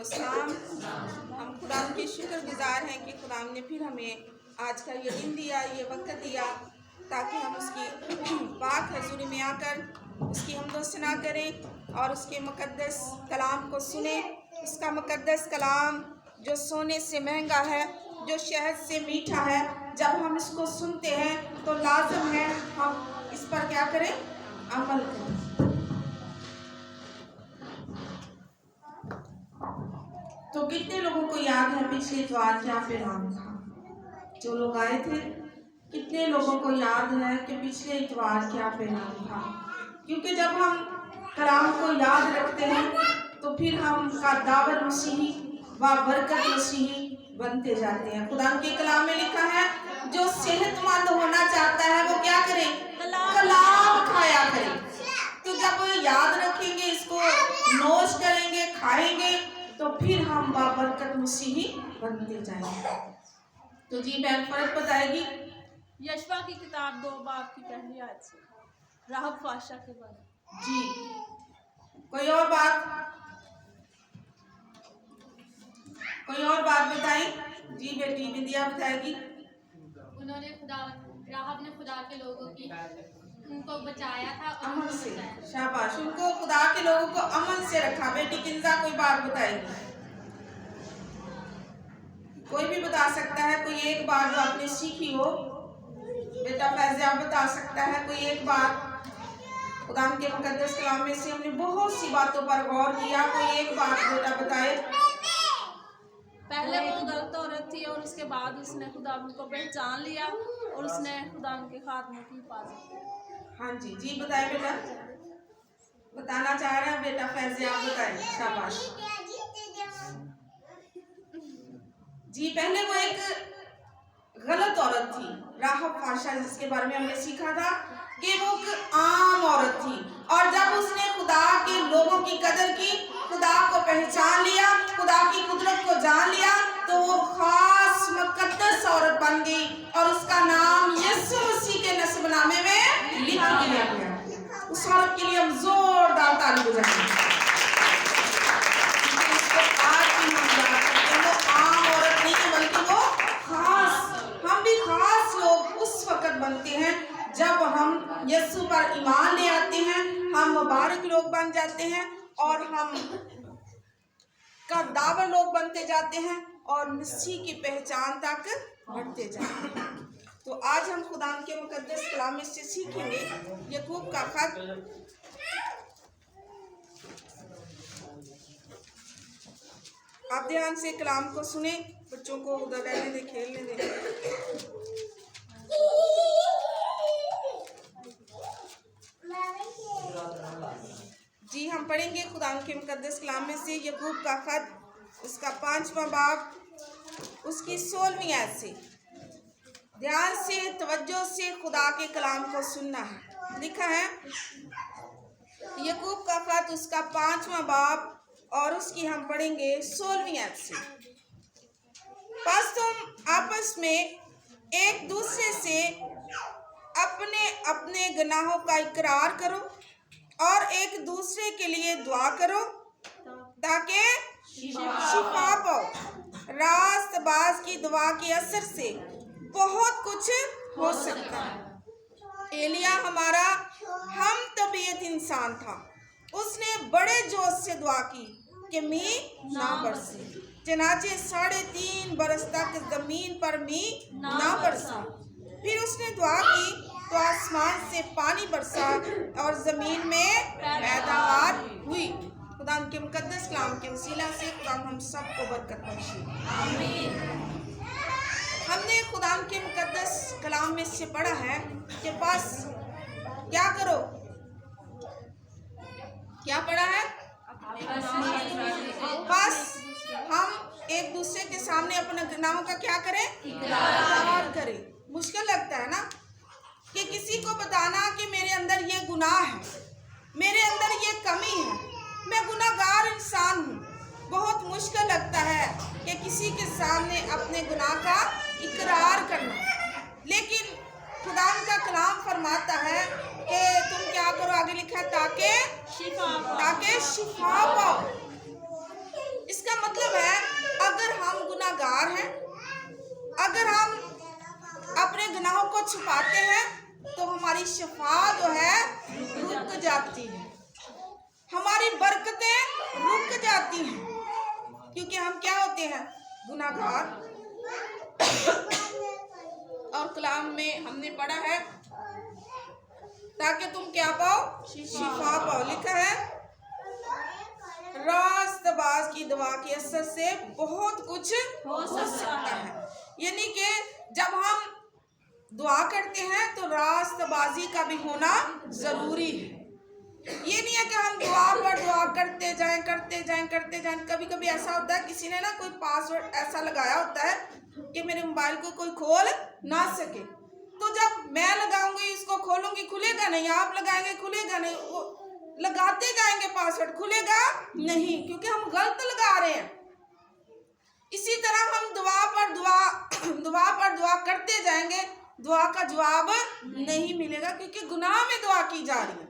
को सलाम। हम खुदा के शुक्रगुजार हैं कि खुदा ने फिर हमें आज का ये दिन दिया, ये वक्त दिया ताकि हम उसकी पाक हजूरी में आकर उसकी हमदो सना करें और उसके मुकद्दस कलाम को सुने। उसका मुकद्दस कलाम जो सोने से महंगा है, जो शहद से मीठा है, जब हम इसको सुनते हैं तो लाजम है हम इस पर क्या करें, अमल करें। तो कितने लोगों को याद है पिछले इतवार क्या पैगाम था? जो लोग आए थे, कितने लोगों को याद है कि पिछले इतवार क्या पैगाम था? क्योंकि जब हम कलाम को याद रखते हैं तो फिर हम का दावत मसीही व बरकत मसीही बनते जाते हैं। खुदा के कलाम में लिखा है जो सेहतमंद होना चाहता है वो क्या करे, कलाम खाया करे। तो जब याद रखेंगे, इसको नोश करेंगे, खाएंगे, तो फिर हम बाबरकत मसीही बनते जाएंगे। तो जी बहन फर्क बताएगी यशवा की किताब 2 बाब की पहली आयत से राहब फाशा के बारे जी। कोई और बात बताएं जी। बेटी विद्या बताएगी। उन्होंने राहब ने खुदा के लोगों की उनको बचाया था अमल से। शाबाश, उनको खुदा के लोगों को अमल से रखा। बेटी किंजा कोई बात बताएगी? कोई भी बता सकता है कोई एक बात जो आपने सीखी हो। बेटा फैज़िया बता सकता है कोई एक बात। खुदा के मुकद्दस कलाम में से हमने बहुत सी बातों पर गौर किया, कोई एक बात बेटा बताए। पहले वो गलत औरत थी और उसके बाद उसने खुदा को पहचान लिया और उसने खुदा के खात्मे की हिफाजत की। हाँ जी जी बताए बेटा, बताना चाह रहा है बेटा फैज़िया बताए। शाबाश जी। पहले वो एक गलत औरत थी राहब फाशा, जिसके बारे में हमने सीखा था कि वो एक आम औरत थी और जब उसने खुदा के लोगों की कदर की, खुदा को पहचान लिया, खुदा की कुदरत को जान लिया, तो वो खास मुकद्दस औरत बन गई और उसका नाम यीशु मसीह के नस्बनामे में लिख दिया गया। उस औरत के लिए हम जोरदार ताली बजाएंगे। बनते हैं जब हम यीशु पर ईमान ले आते हैं, हम मुबारक लोग बन जाते हैं और हम कद्दावर लोग बनते जाते हैं और मसीह की पहचान तक बढ़ते जाते हैं। तो आज हम खुदा के मुकद्दस कलाम में से सीखेंगे याकूब का खत। आप ध्यान से कलाम को सुने, बच्चों को उधर रहने दे, खेलने दे। जी हम पढ़ेंगे खुदा के मुकद्दस कलाम में से याकूब का खत, उसका 5वां बाब, उसकी 16वीं आयत से। ध्यान से तवज्जो से खुदा के कलाम को सुनना है। लिखा है याकूब का खत, उसका 5वां बाब और उसकी हम पढ़ेंगे 16वीं आयत से। बस तुम आपस में एक दूसरे से अपने अपने गुनाहों का इकरार करो और एक दूसरे के लिए दुआ करो ताकि शिफा पाओ। रास्तबाज की दुआ के असर से बहुत कुछ हो सकता है। एलिया हमारा हम तबीयत इंसान था, उसने बड़े जोश से दुआ की कि मींह ना बरसे, चनाचे 3.5 बरस तक जमीन पर मींह ना बरसा। फिर उसने दुआ की तो आसमान से पानी बरसा और जमीन में पैदावार हुई। खुदा के मुकद्दस कलाम के वसीला से खुदा हम सबको बरकत बख्शे, आमीन। हमने खुदा के मुकद्दस कलाम में से पढ़ा है कि बस क्या करो, क्या पढ़ा है? बस हम एक दूसरे के सामने अपने गुनाहों का क्या करें, इकरार करें। मुश्किल लगता है ना कि किसी को बताना कि मेरे अंदर ये गुनाह है, मेरे अंदर ये कमी है, मैं गुनाहगार इंसान हूँ। बहुत मुश्किल लगता है कि किसी के सामने अपने गुनाह का इकरार करना। लेकिन खुदा का कलाम फरमाता है कि तुम क्या करो, आगे लिखा है ताकि शिफा पाओ। इसका मतलब को छुपाते हैं तो हमारी शिफा जो है रुक जाती है, हमारी बरकतें रुक जाती हैं, क्योंकि हम क्या होते हैं? गुनाहगार। और कलाम में हमने पढ़ा है ताकि तुम क्या पाओ? शिफा पाओ। लिखा है रास्तबाज की दुआ के असर से बहुत कुछ हो सकता है। यानी कि जब हम दुआ करते हैं तो रास्तबाजी का भी होना जरूरी है। ये नहीं है कि हम दुआ पर दुआ करते जाएं करते जाएं करते जाएं। कभी कभी ऐसा होता है किसी ने ना कोई पासवर्ड ऐसा लगाया होता है कि मेरे मोबाइल को कोई खोल ना सके, तो जब मैं लगाऊंगी इसको खोलूंगी खुलेगा नहीं, आप लगाएंगे खुलेगा नहीं, वो लगाते जाएंगे पासवर्ड खुलेगा नहीं, क्योंकि हम गलत लगा रहे हैं। इसी तरह हम दुआ पर दुआ करते जाएंगे, दुआ का जवाब नहीं मिलेगा, क्योंकि गुनाह में दुआ की जा रही है।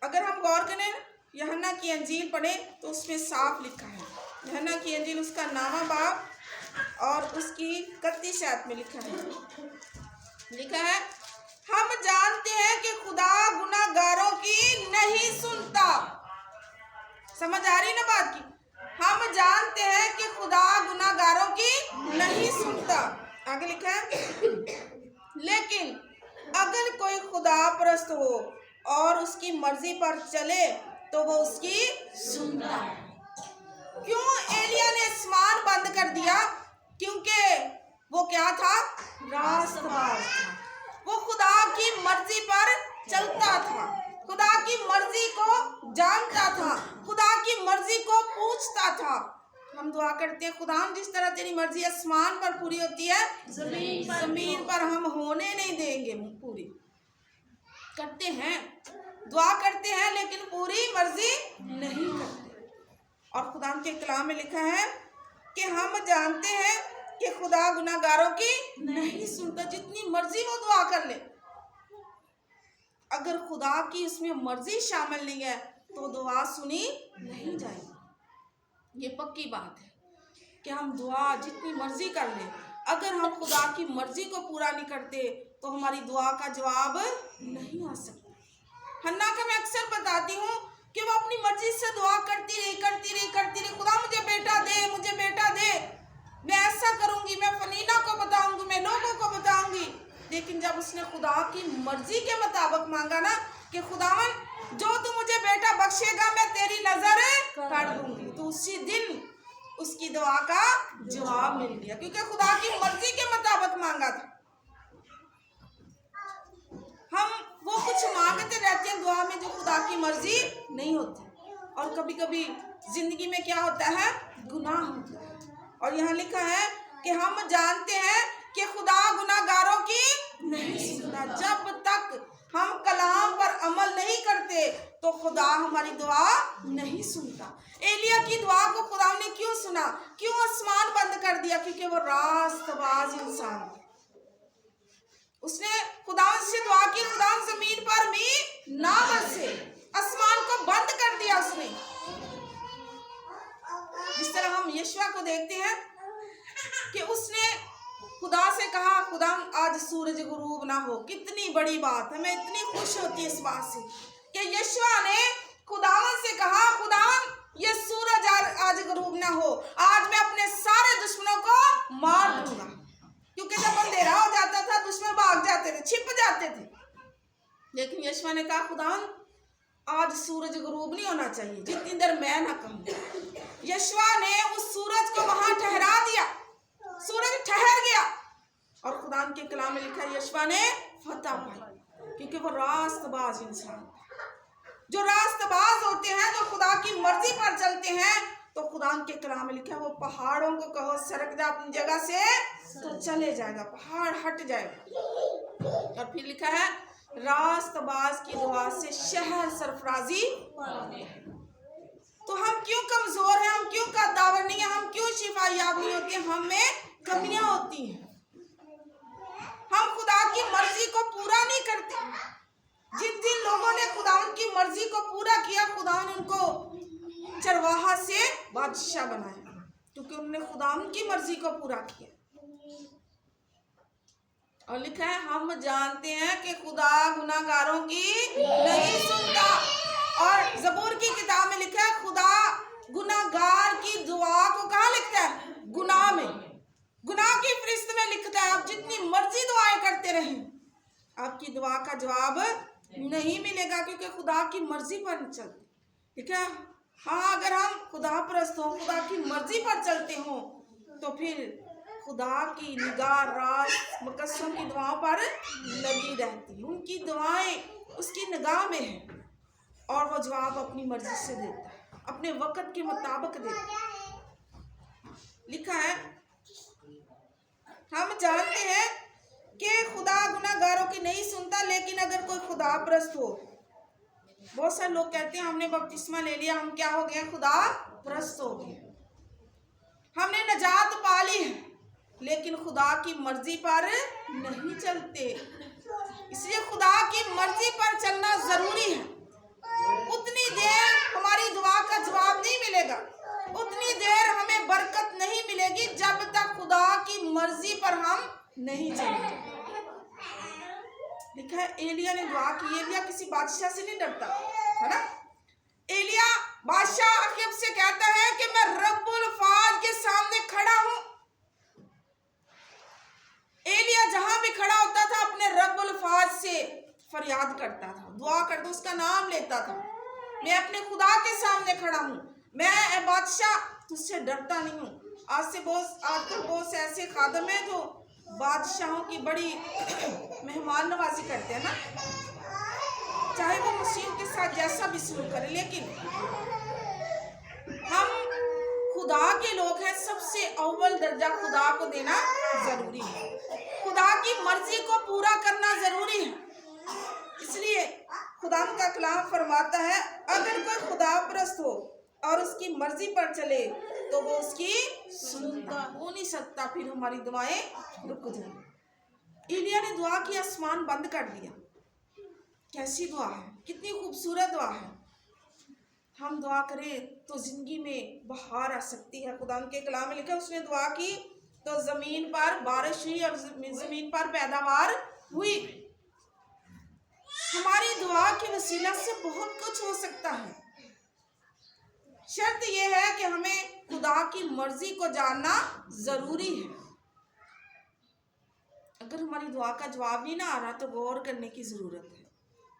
अगर हम गौर करें यूहन्ना की अंजील पढ़े तो उसमें साफ लिखा है, यूहन्ना की अंजील उसका 9वां बाब और उसकी 31 आयत में लिखा है हम जानते हैं कि खुदा गुनाहगारों की नहीं सुनता। समझ आ रही ना बात की? हम जानते हैं कि खुदा गुनाहगारों की नहीं सुनता। आगे लिखा है लेकिन अगर कोई खुदा परस्त हो और उसकी मर्जी पर चले तो वो उसकी सुनता है। क्यों एलिया ने आसमान बंद कर दिया? क्योंकि वो क्या था? रास्तबाज था। वो खुदा की मर्जी पर चलता था, खुदा की मर्जी को जानता था, खुदा की मर्जी को पूछता था। हम दुआ करते हैं खुदा जिस तरह तेरी मर्जी आसमान पर पूरी होती है जमीन पर हम होने नहीं देंगे पूरी। करते हैं, दुआ करते हैं, लेकिन पूरी मर्जी नहीं करते। और खुदा के कलाम में लिखा है कि हम जानते हैं कि खुदा गुनाहगारों की नहीं सुनता। जितनी मर्जी वो दुआ कर ले, अगर खुदा की उसमें मर्जी शामिल नहीं है तो दुआ सुनी नहीं जाएगी। ये पक्की बात है कि हम दुआ जितनी मर्जी कर ले, अगर हम खुदा की मर्जी को पूरा नहीं करते तो हमारी दुआ का जवाब नहीं आ सकता। हन्ना का मैं अक्सर बताती हूँ कि वो अपनी मर्जी से दुआ करती रही, खुदा मुझे बेटा दे, मुझे बेटा दे, मैं ऐसा करूंगी, मैं फनीना को बताऊंगी, मैं लोगों को बताऊंगी। लेकिन जब उसने खुदा की मर्जी के मुताबिक मांगा ना कि खुदावन जो तू मुझे बेटा बख्शेगा मैं तेरी नजर कर दूंगी, तो उसी दिन उसकी दुआ का जवाब मिल गया, क्योंकि खुदा की मर्जी के मुताबिक मांगा था। हम वो कुछ मांगते रहते हैं दुआ में जो खुदा की मर्जी नहीं होती। और कभी कभी जिंदगी में क्या होता है? गुनाह होता है। और यहाँ लिखा है कि हम जानते हैं कि खुदा गुनाहगारों की नहीं सुनता। जब तक हम कलाम पर अमल नहीं करते तो खुदा हमारी दुआ नहीं सुनता। एलिया की दुआ को खुदा ने क्यों सुना? क्यों आसमान बंद कर दिया? क्योंकि वो रास्तबाज इंसान था। उसने खुदा से दुआ की, खुदा जमीन पर भी ना बरसे, आसमान को बंद कर दिया उसने। जिस तरह हम यीशुआ को देखते हैं कि उसने खुदा से कहा खुदा आज सूरज गुरूब ना हो। कितनी बड़ी बात है, मैं इतनी खुश होती इस बात से कि यीशुआ ने खुदा से कहा खुदा ये सूरज आज गुरूब ना हो, आज मैं अपने सारे दुश्मनों को मार दूंगा। क्योंकि जब अंधेरा हो जाता था दुश्मन भाग जाते थे, छिप जाते थे। लेकिन यीशुआ ने कहा खुदा आज सूरज गुरूब नहीं होना चाहिए जितनी देर मैं ना कहूँ। यीशुआ ने उस सूरज को वहां ठहरा दिया, सूरज ठहर गया। और खुदा के कलाम में लिखा यीशुआ ने फतह पाई, क्योंकि वो रास्तबाज इंसान। जो रास्तबाज होते हैं, जो खुदा की मर्जी पर चलते हैं, तो खुदा के कलाम में लिखा है वो पहाड़ों को कहो सरक जा अपनी जगह से तो चले जाएगा, पहाड़ हट जाएगा। और फिर लिखा है रास्तबाज की दुआ से शहर सरफराजी। तो हम क्यों कमजोर हैं? हम क्यों कद्दावर नहीं है? हम क्यों शिफायाब नहीं होते? हम में कमियां होती हैं। हम खुदा की मर्जी को पूरा नहीं करते। जिन लोगों ने खुदा की मर्जी को पूरा किया, खुदा ने उनको चरवाहा से बादशाह बनाया, क्योंकि उन्होंने खुदा की मर्जी को पूरा किया। और लिखा है हम जानते हैं कि खुदा गुनाहगारों की नहीं सुनता। और जबूर की किताब में लिखा है खुदा गुनाहगार की दुआ को कहाँ लिखता है? गुनाह में, गुनाह की फहरिस्त में लिखता है। आप जितनी मर्जी दुआएं करते रहें, आपकी दुआ का जवाब नहीं मिलेगा, क्योंकि खुदा की मर्जी पर नहीं चलते। ठीक है? हाँ, अगर हम खुदा परस्त हों, खुदा की मर्जी पर चलते हों, तो फिर खुदा की निगाह रात मुकद्दसों की दुआओं पर लगी रहती है। उनकी दुआएं उसकी निगाह में है और वो जवाब अपनी मर्जी से देता है, अपने वक़्त के मुताबिक देता है। लिखा है हम जानते हैं कि खुदा गुनाहगारों की नहीं सुनता, लेकिन अगर कोई खुदा परस्त हो, बहुत सारे लोग कहते हैं हमने बपतिस्मा ले लिया, हम क्या हो गए? खुदा परस्त हो गए, हमने नजात पा ली है, लेकिन खुदा की मर्जी पर नहीं चलते। इसलिए खुदा की मर्जी पर चलना जरूरी है। उतनी देर हमारी दुआ का जवाब नहीं मिलेगा, उतनी देर हमें बरकत नहीं मिलेगी जब तक खुदा की मर्जी पर हम नहीं चलेंगे। लिखा है एलिया ने दुआ की। एलिया किसी बादशाह से नहीं डरता, है ना? एलिया बादशाह अखीब से कहता है कि मैं रब्बुल फाज के सामने खड़ा हूं। एलिया जहां भी खड़ा होता था अपने रब्बुल फाज से फरियाद करता था, दुआ करता, उसका नाम लेता था। मैं अपने खुदा के सामने खड़ा हूं, मैं बादशाह तुझसे डरता नहीं हूं। आज तो बहुत से ऐसे खादम हैं जो बादशाहों की बड़ी मेहमान नवाजी करते हैं ना, चाहे वो मुस्लिम के साथ जैसा भी सलूक करे, लेकिन हम खुदा के लोग हैं, सबसे अव्वल दर्जा खुदा को देना जरूरी है, खुदा की मर्जी को पूरा करना जरूरी है। इसलिए खुदा का कलाम फरमाता है अगर कोई खुदा परस्त हो और उसकी मर्जी पर चले तो वो उसकी सुनता हो नहीं सकता, फिर हमारी दुआएं रुक जाएं। एलिया ने दुआ की, आसमान बंद कर दिया। कैसी दुआ है, कितनी खूबसूरत दुआ है। हम दुआ करें तो जिंदगी में बहार आ सकती है। खुदा के कलाम में लिखा उसने दुआ की तो जमीन पर बारिश हुई और जमीन पर पैदावार हुई। हमारी दुआ के वसीला से बहुत कुछ हो सकता है। शर्त यह है कि हमें खुदा की मर्जी को जानना जरूरी है। अगर हमारी दुआ का जवाब नहीं ना आ रहा तो गौर करने की जरूरत है।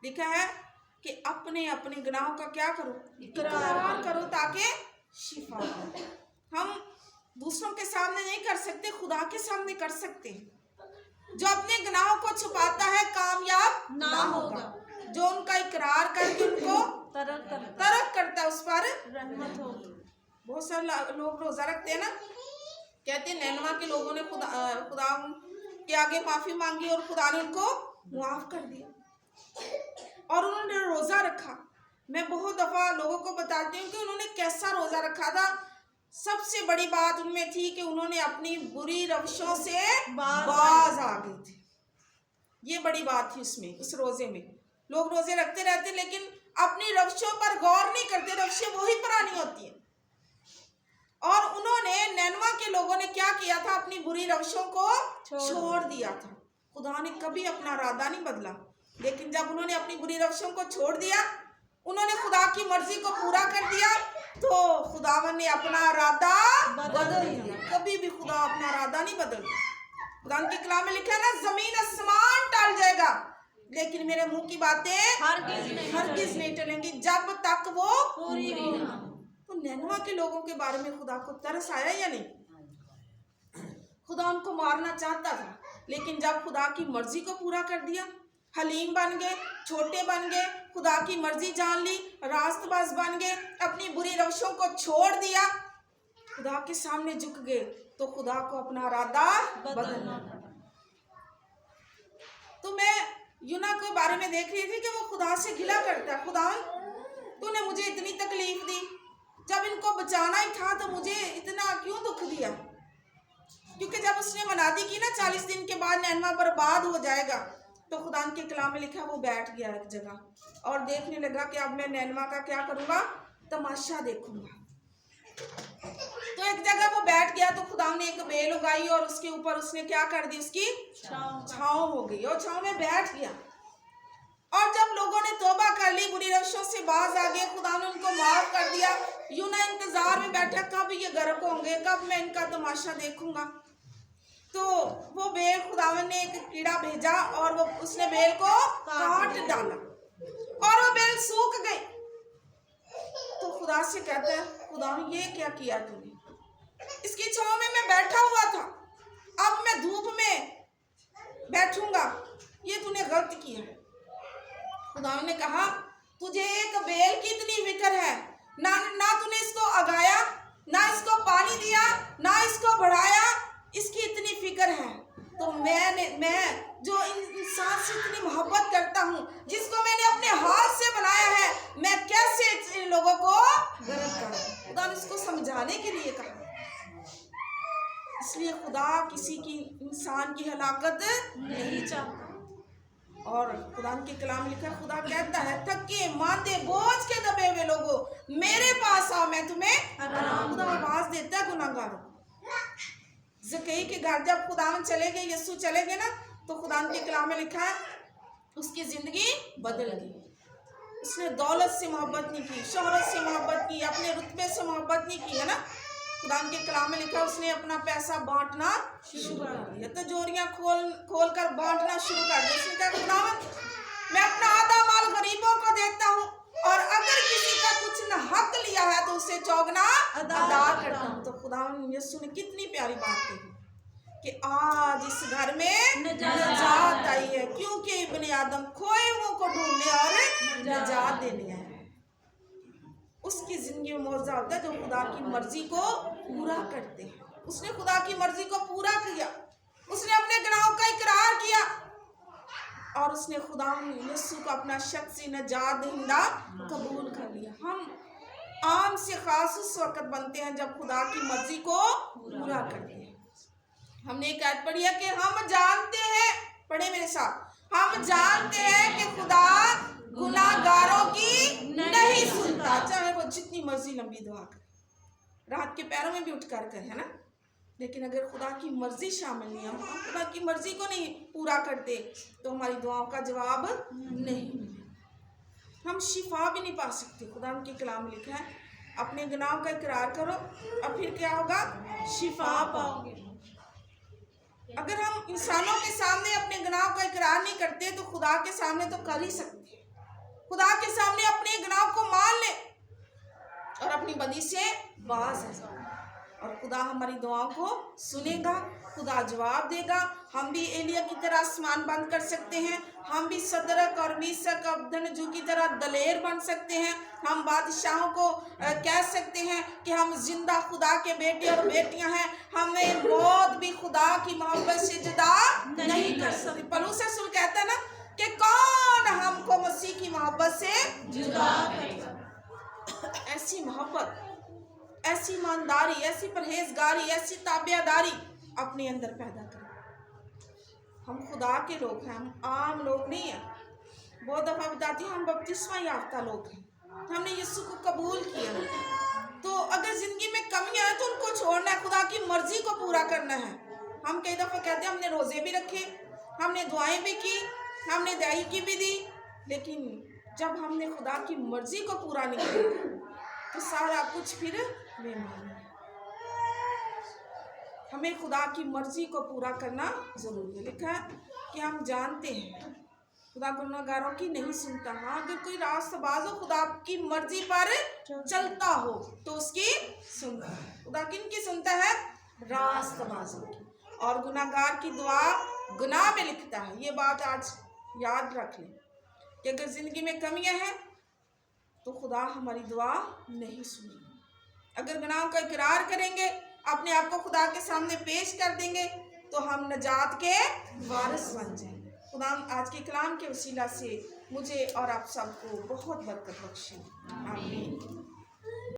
लिखा है कि अपने अपने गुनाहों का क्या करो? इकरार करो ताकि शिफा हो। हम दूसरों के सामने नहीं कर सकते, खुदा के सामने कर सकते हैं। जो अपने गुनाहों को छुपाता है कामयाब ना होगा, जो उनका इकरार करके उनको तरक करता है उस पर रहमत होगी। बहुत सारे लोग रोजा रखते हैं ना, कहते हैं नैनवा के लोगों ने खुदा के आगे माफी मांगी और खुदा ने उनको माफ कर दिया और उन्होंने रोजा रखा। मैं बहुत दफा लोगों को बताती हूँ कि उन्होंने कैसा रोजा रखा था। सबसे बड़ी बात उनमें थी कि उन्होंने अपनी बुरी रविशों से बाज आ गए थे। ये बड़ी बात थी उसमें, उस रोजे में। लोग रोजे रखते रहते लेकिन अपनी रविशों पर गौर नहीं करते, रविशें वही पुरानी होती हैं। और उन्होंने नैनवा के लोगों ने क्या किया था? अपनी बुरी रविशों को छोड़ दिया था। खुदा ने कभी अपना इरादा नहीं बदला, लेकिन जब उन्होंने अपनी बुरी रविशों को छोड़ दिया, उन्होंने खुदा की मर्जी को पूरा कर दिया, तो खुदावन ने अपना इरादा बदल दिया। कभी भी खुदा अपना इरादा नहीं बदलता। खुदा के कलाम में लिखा है ना, जमीन आसमान टल जाएगा लेकिन मेरे मुंह की बातें हरगिज नहीं टलेंगी जब तक वो पूरी ना हो। तो नैनवा के लोगों के बारे में खुदा को तरस आया या नहीं? खुदा उनको मारना चाहता था, लेकिन जब खुदा की मर्जी को पूरा कर दिया, हलीम बन गए, छोटे बन गए, खुदा की मर्जी जान ली, रास्तबाज बन गए, अपनी बुरी रविशों को छोड़ दिया, खुदा के सामने झुक गए, तो खुदा को अपना इरादा बदलना पड़ा। तो मैं यूना के बारे में देख रही थी कि वो खुदा से गिला करता, खुदा तूने मुझे इतनी तकलीफ दी, जब इनको बचाना ही था तो मुझे इतना क्यों दुख दिया? क्योंकि जब उसने मनादी की ना 40 दिन के बाद नैनवा बर्बाद हो जाएगा, तो खुदा के कलाम में लिखा वो बैठ गया एक जगह और देखने लगा कि अब मैं नैनवा का क्या करूँगा? तमाशा देखूंगा। तो एक जगह वो बैठ गया, तो खुदा ने एक बेल उगाई और उसके ऊपर उसने क्या कर दी, उसकी छांव हो गई और छांव में बैठ गया। और जब लोगों ने तौबा कर ली, बुरी रविशों से बाज आ गए, खुदा ने उनको माफ कर दिया। यूना इंतजार में बैठा कब ये गर्क होंगे, कब मैं इनका तमाशा देखूंगा। तो वो बेल, खुदावन ने एक कीड़ा भेजा और वो उसने बेल को काट डाला और वो बेल सूख गई। तो खुदा से कहता है, खुदा ये क्या किया तूने? इसकी छांव में मैं बैठा हुआ था, अब मैं धूप में बैठूंगा, ये तूने गलत किया। खुदा ने कहा, तुझे एक बेल की इतनी फिक्र है, ना तूने इसको उगाया, ना इसको पानी दिया, ना इसको बढ़ाया, इसकी इतनी फिक्र है। तो मैं जो इंसान से इतनी मोहब्बत करता हूँ, जिसको मैंने अपने हाथ से बनाया है, मैं कैसे इन लोगों को गर्क करूं? खुदा ने इसको समझाने के लिए कहा। इसलिए खुदा किसी की, इंसान की हलाकत नहीं चाहता। और खुदा के कलाम लिखा, खुदा कहता है, थके मांदे बोझ के दबे हुए लोगों, मेरे पास आओ, मैं तुम्हें आराम। खुदा आवाज देता है गुनाहगारों। ज़कई के घर जब खुदा चले गए, यीशु चले गए ना, तो खुदा के कलाम में लिखा है, उसकी जिंदगी बदल गई। उसने दौलत से मोहब्बत नहीं की, शोहरत से मोहब्बत की, अपने रुतबे से मोहब्बत नहीं की, है ना। खुदा के कलाम में लिखा, उसने अपना पैसा बांटना शुरू कर दिया, तिजोरियां खोल कर बांटना शुरू कर दिया। उसने कहा, खुदावन मैं अपना आधा माल गरीबों को देता हूँ, और अगर किसी का कुछ न हक लिया है तो उसे चौगना अदा करता हूँ। तो खुदावन यीशु ने कितनी प्यारी बात कही कि आज इस घर में नजात आई है, क्योंकि इब्ने आदम खोए हुओं को ढूंढने और नजात देने आया है। उसकी जिंदगी में मौजूद होता है जो खुदा की मर्जी को पूरा करते हैं। उसने खुदा की मर्जी को पूरा किया, उसने अपने गुनाहों का इकरार किया और उसने खुदा यीशु को अपना शख्सी नजात दहिंदा कबूल कर लिया। हम आम से खास उस वक्त बनते हैं जब खुदा की मर्जी को पूरा करते हैं। हमने एक आयत पढ़ी है कि हम जानते हैं, पढ़े मेरे साथ, हम जानते हैं कि खुदा गुनाहगारों की नहीं सुनता, चाहे वो जितनी मर्जी लंबी दुआ करे, रात के पैरों में भी उठ कर करे, है ना। लेकिन अगर खुदा की मर्जी शामिल नहीं, हम खुदा की मर्जी को नहीं पूरा करते, तो हमारी दुआओं का जवाब नहीं मिलेगा, हम शिफा भी नहीं पा सकते। खुदा के कलाम में लिखा है, अपने गुनाहों का इकरार करो और फिर क्या होगा, शिफा पाओगे। अगर हम इंसानों के सामने अपने गुनाहों का इकरार नहीं करते, तो खुदा के सामने तो कर ही सकते। खुदा के सामने अपने गुनाह को मान ले और अपनी बदी से बाज है, और खुदा हमारी दुआओं को सुनेगा, खुदा जवाब देगा। हम भी एलिया की तरह आसमान बंद कर सकते हैं, हम भी सदरक और मीसक अब्दनजू की तरह दलेर बन सकते हैं। हम बादशाहों को कह सकते हैं कि हम जिंदा खुदा के बेटे और बेटियां हैं, हमें मौत भी खुदा की मोहब्बत से जुदा नहीं कर सकती। पौलुस रसूल कहता है ना कि कौन हमको मसीह की मोहब्बत से जुदा करेगा। ऐसी मोहब्बत, ऐसी ईमानदारी, ऐसी परहेजगारी, ऐसी ताबियादारी अपने अंदर पैदा करें। हम खुदा के लोग हैं, हम आम लोग नहीं हैं। बहुत दफ़ा बताती हूँ, हम बपतिस्मा याफ्ता लोग हैं, हमने यीशु को कबूल किया। तो अगर ज़िंदगी में कमियां हैं तो उनको छोड़ना है, खुदा की मर्जी को पूरा करना है। हम कई दफ़ा कहते हैं हमने रोज़े भी रखे, हमने दुआएं भी की, हमने दवाई की भी दी, लेकिन जब हमने खुदा की मर्जी को पूरा नहीं किया तो सारा कुछ फिर बेमानी है। हमें खुदा की मर्जी को पूरा करना जरूरी है। लिखा है कि हम जानते हैं खुदा गुनाहगारों की नहीं सुनता। हाँ, अगर कोई रास्तबाज हो, खुदा की मर्जी पर चलता हो तो उसकी सुनता है। खुदा किनकी सुनता है? रास्तबाजों की। और गुनाहगार की दुआ गुनाह में लिखता है। ये बात आज याद रख लें कि अगर जिंदगी में कमियां हैं तो खुदा हमारी दुआ नहीं सुनेगा। अगर गुनाहों का इकरार करेंगे, अपने आप को खुदा के सामने पेश कर देंगे, तो हम नजात के वारिस बन जाएंगे। खुदा आज के कलाम के वसीला से मुझे और आप सबको बहुत बरकत बख्शे। आमीन।